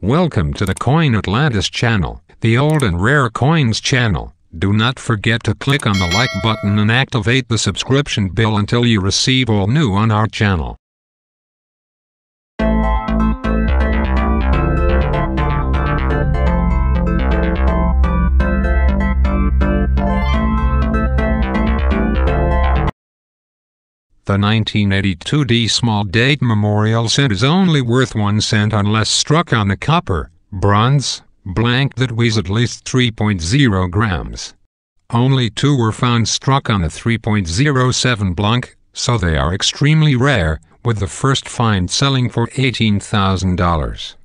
Welcome to the Coin Atlantis channel, the old and rare coins channel. Do not forget to click on the like button and activate the subscription bell until you receive all new on our channel. The 1982 D small date memorial cent is only worth 1 cent unless struck on a copper, bronze, blank that weighs at least 3.0 grams. Only 2 were found struck on a 3.07 blank, so they are extremely rare, with the first find selling for $18,000.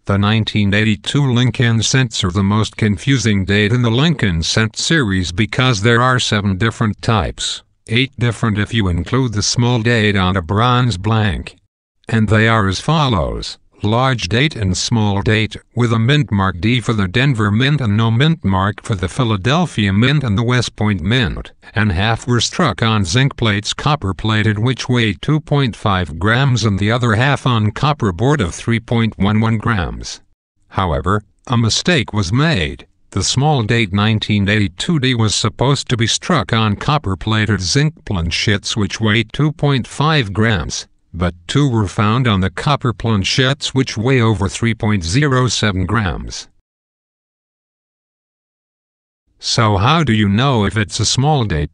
The 1982 Lincoln cents are the most confusing date in the Lincoln cent series because there are 7 different types. 8 different if you include the small date on a bronze blank. And they are as follows: large date and small date, with a mint mark D for the Denver Mint and no mint mark for the Philadelphia Mint and the West Point Mint, and half were struck on zinc plates copper plated which weighed 2.5 grams and the other half on copper board of 3.11 grams. However, a mistake was made. The small date 1982 D was supposed to be struck on copper-plated zinc planchettes which weighed 2.5 grams, but 2 were found on the copper planchettes which weigh over 3.07 grams. So how do you know if it's a small date?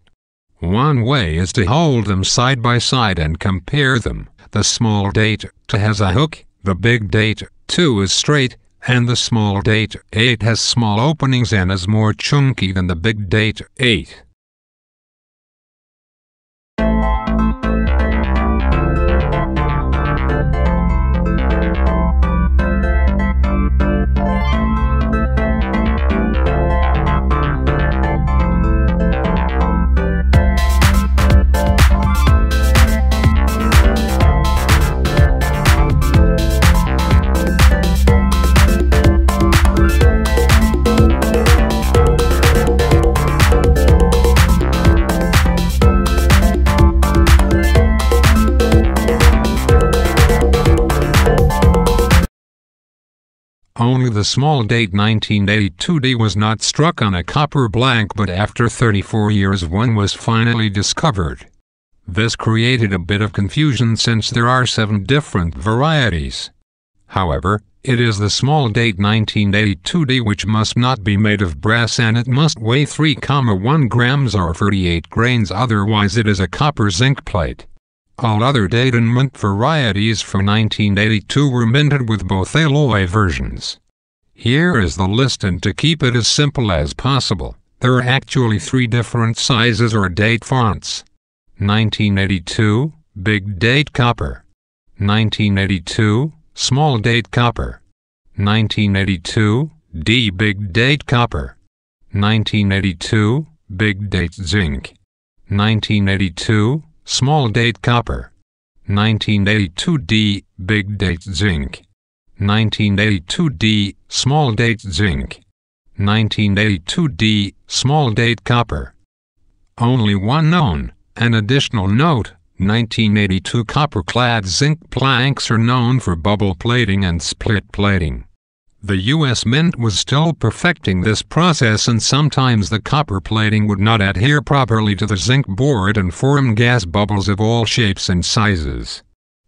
One way is to hold them side by side and compare them. The small date 2 has a hook, the big date 2 is straight, and the small date 8 has small openings and is more chunky than the big date 8. Only the small date 1982 D was not struck on a copper blank, but after 34 years one was finally discovered. This created a bit of confusion since there are 7 different varieties. However, it is the small date 1982 D which must not be made of brass and it must weigh 3.1 grams or 48 grains, otherwise it is a copper zinc plate. All other date and mint varieties from 1982 were minted with both alloy versions. Here is the list, and to keep it as simple as possible, there are actually 3 different sizes or date fonts. 1982, big date copper. 1982, small date copper. 1982, D big date copper. 1982, big date zinc. 1982, small date copper. 1982 D, big date zinc. 1982 D, small date zinc. 1982 D, small date copper. Only one known. An additional note: 1982 copper-clad zinc planks are known for bubble plating and split plating. The U.S. Mint was still perfecting this process, and sometimes the copper plating would not adhere properly to the zinc board and form gas bubbles of all shapes and sizes.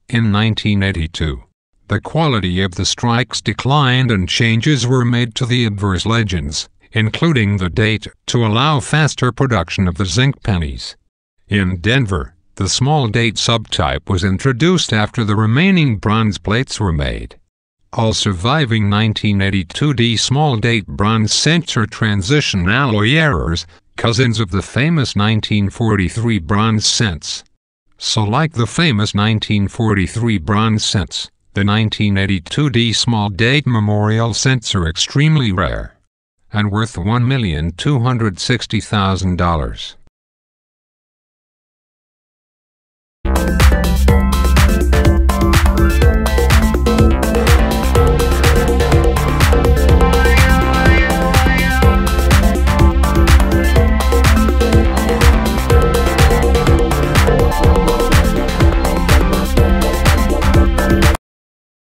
In 1982, the quality of the strikes declined and changes were made to the adverse legends, including the date, to allow faster production of the zinc pennies. In Denver, the small date subtype was introduced after the remaining bronze plates were made. All surviving 1982 D small date bronze cents are transition alloy errors, cousins of the famous 1943 bronze cents. So like the famous 1943 bronze cents, the 1982 D small date memorial cents are extremely rare and worth $1,260,000.